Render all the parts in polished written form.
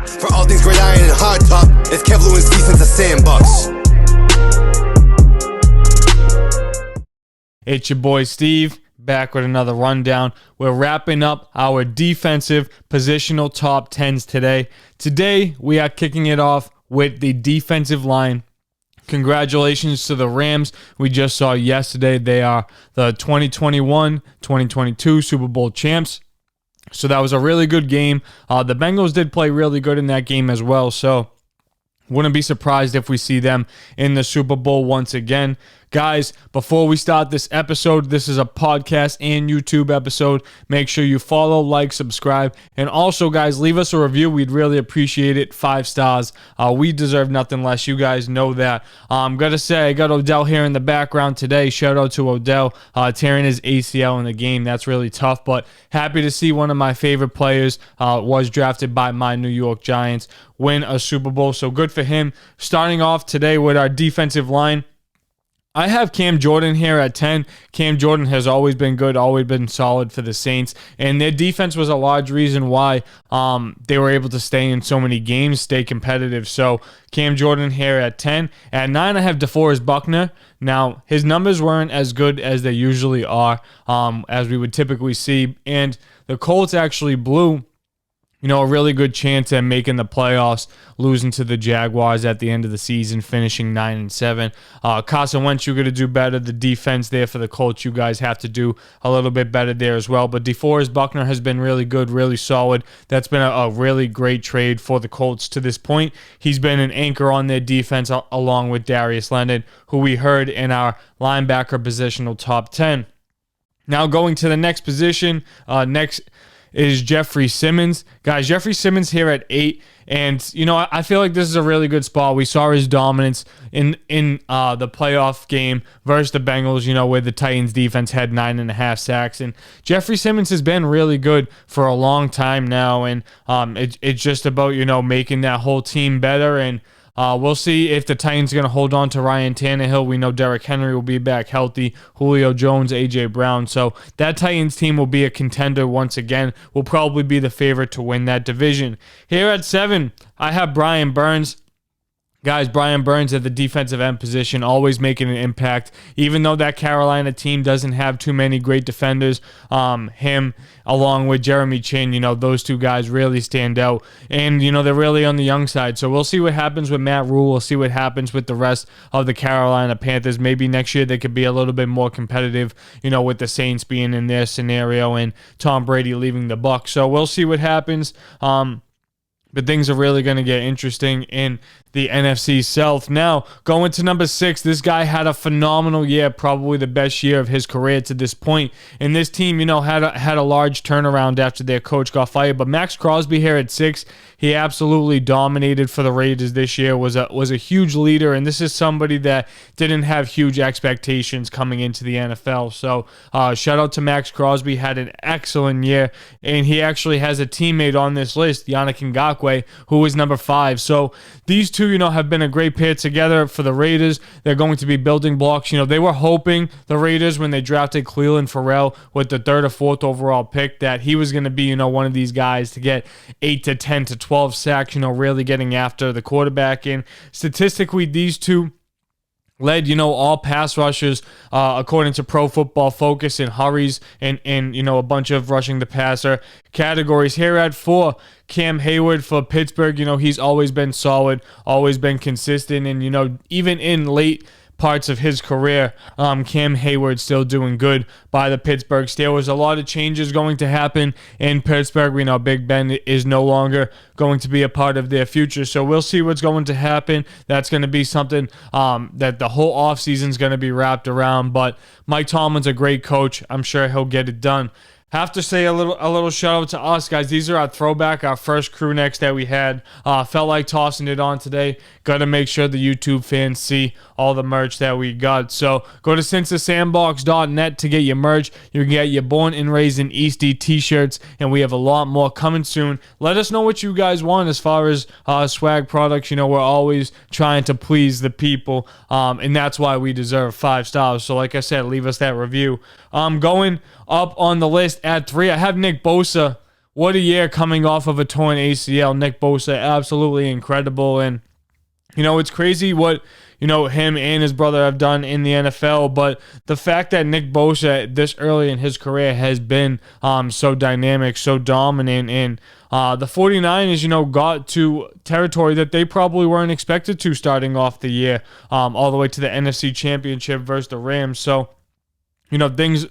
For all things great iron and hard top, it's Kevlu and Simmons a Sandbox. It's your boy Steve, back with another rundown. We're wrapping up our defensive positional top 10s today. Today, we are kicking it off with the defensive line. Congratulations to the Rams. We just saw yesterday they are the 2021-2022 Super Bowl champs. So that was a really good game. The Bengals did play really good in that game as well. So wouldn't be surprised if we see them in the Super Bowl once again. Guys, before we start this episode, this is a podcast and YouTube episode. Make sure you follow, like, subscribe. And also, guys, leave us a review. We'd really appreciate it. 5 stars. We deserve nothing less. You guys know that. I'm going to say I got Odell here in the background today. Shout out to Odell tearing his ACL in the game. That's really tough, but happy to see one of my favorite players was drafted by my New York Giants win a Super Bowl. So good for him. Starting off today with our defensive line. I have Cam Jordan here at 10. Cam Jordan has always been good, always been solid for the Saints, and their defense was a large reason why they were able to stay in so many games, stay competitive. So Cam Jordan here at 10. At 9, I have DeForest Buckner. Now, his numbers weren't as good as they usually are, as we would typically see, and the Colts actually blew a really good chance at making the playoffs, losing to the Jaguars at the end of the season, finishing 9-7. Carson Wentz, you're going to do better. The defense there for the Colts, you guys have to do a little bit better there as well. But DeForest Buckner has been really good, really solid. That's been a really great trade for the Colts to this point. He's been an anchor on their defense along with Darius Leonard, who we heard in our linebacker positional top 10. Now going to the next position, next is Jeffrey Simmons. Guys, Jeffrey Simmons here at 8. And, I feel like this is a really good spot. We saw his dominance in the playoff game versus the Bengals, where the Titans defense had 9.5 sacks. And Jeffrey Simmons has been really good for a long time now. And it's just about, making that whole team better. And we'll see if the Titans are going to hold on to Ryan Tannehill. We know Derrick Henry will be back healthy, Julio Jones, A.J. Brown. So that Titans team will be a contender once again. Will probably be the favorite to win that division. Here at 7, I have Brian Burns. Guys, Brian Burns at the defensive end position, always making an impact. Even though that Carolina team doesn't have too many great defenders, him along with Jeremy Chin, those two guys really stand out. And, they're really on the young side. So we'll see what happens with Matt Rule. We'll see what happens with the rest of the Carolina Panthers. Maybe next year they could be a little bit more competitive, with the Saints being in their scenario and Tom Brady leaving the Bucs. So we'll see what happens. But things are really going to get interesting in the NFC South. Now, going to number 6, this guy had a phenomenal year, probably the best year of his career to this point. And this team, had a large turnaround after their coach got fired. But Max Crosby here at 6, he absolutely dominated for the Raiders this year, was a huge leader. And this is somebody that didn't have huge expectations coming into the NFL. So shout out to Max Crosby, had an excellent year. And he actually has a teammate on this list, Yannick Ngakoue, who is number 5. So these two, have been a great pair together for the Raiders. They're going to be building blocks. They were hoping, the Raiders, when they drafted Cleveland Farrell with the 3rd or 4th overall pick, that he was going to be, one of these guys to get 8 to 10 to 12 sacks, really getting after the quarterback. And statistically, these two led, all pass rushers, according to Pro Football Focus, in hurries and a bunch of rushing the passer categories. Here at 4, Cam Hayward for Pittsburgh. He's always been solid, always been consistent, and, even in late parts of his career, Cam Hayward still doing good by the Pittsburgh Steelers. A lot of changes going to happen in Pittsburgh. We know Big Ben is no longer going to be a part of their future, so we'll see what's going to happen. That's going to be something that the whole offseason is going to be wrapped around, but Mike Tomlin's a great coach. I'm sure he'll get it done. Have to say a little shout out to us, guys. These are our throwback, our first crew necks that we had. Felt like tossing it on today. Got to make sure the YouTube fans see all the merch that we got. So go to sandbox.net to get your merch. You can get your Born and Raised in Eastie t-shirts, and we have a lot more coming soon. Let us know what you guys want as far as swag products. We're always trying to please the people, and that's why we deserve 5 stars. So like I said, leave us that review. Going up on the list at 3, I have Nick Bosa what a year coming off of a torn ACL. Nick Bosa, absolutely incredible. And, it's crazy what, him and his brother have done in the NFL. But the fact that Nick Bosa this early in his career has been so dynamic, so dominant, and the 49ers, got to territory that they probably weren't expected to starting off the year, all the way to the NFC Championship versus the Rams. So, things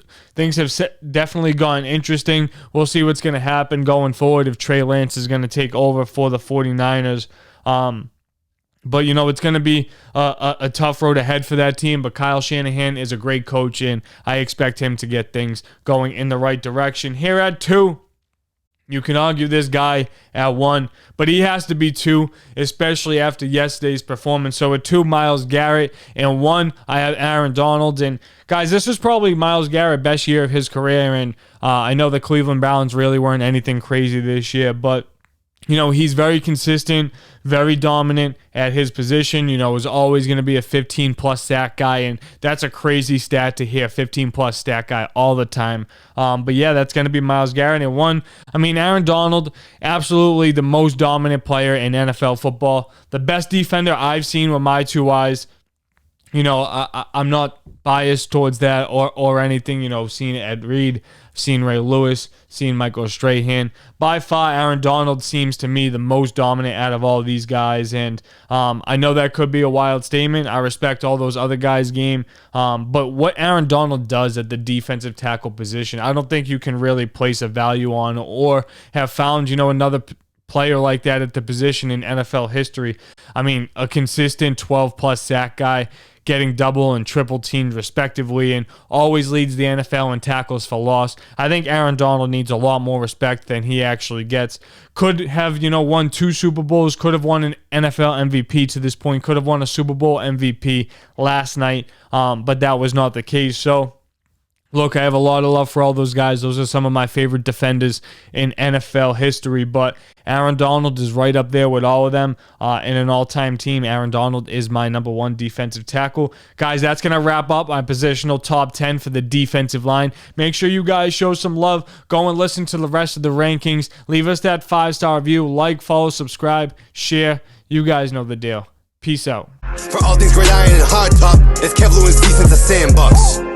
have definitely gotten interesting. We'll see what's going to happen going forward if Trey Lance is going to take over for the 49ers. But, it's going to be a tough road ahead for that team. But Kyle Shanahan is a great coach, and I expect him to get things going in the right direction. Here at 2, you can argue this guy at 1, but he has to be 2, especially after yesterday's performance. So at 2, Myles Garrett, and 1, I have Aaron Donald. And guys, this was probably Myles Garrett's best year of his career, and I know the Cleveland Browns really weren't anything crazy this year, but he's very consistent, very dominant at his position. Is always going to be a 15-plus sack guy, and that's a crazy stat to hear, 15-plus sack guy all the time. But yeah, that's going to be Myles Garrett. And 1, Aaron Donald, absolutely the most dominant player in NFL football. The best defender I've seen with my 2 eyes. I'm not biased towards that or anything. Seen Ed Reed, seen Ray Lewis, seen Michael Strahan. By far, Aaron Donald seems to me the most dominant out of all of these guys. And I know that could be a wild statement. I respect all those other guys' game. But what Aaron Donald does at the defensive tackle position, I don't think you can really place a value on or have found, another player like that at the position in NFL history. A consistent 12-plus sack guy, getting double and triple teamed respectively, and always leads the NFL in tackles for loss. I think Aaron Donald needs a lot more respect than he actually gets. Could have, won 2 Super Bowls, could have won an NFL MVP to this point, could have won a Super Bowl MVP last night, but that was not the case. So, look, I have a lot of love for all those guys. Those are some of my favorite defenders in NFL history, but Aaron Donald is right up there with all of them. In an all-time team, Aaron Donald is my number 1 defensive tackle. Guys, that's going to wrap up my positional top 10 for the defensive line. Make sure you guys show some love. Go and listen to the rest of the rankings. Leave us that 5-star review. Like, follow, subscribe, share. You guys know the deal. Peace out. For all things great iron and hard top, it's Kevlu and Simmons a Sandbox.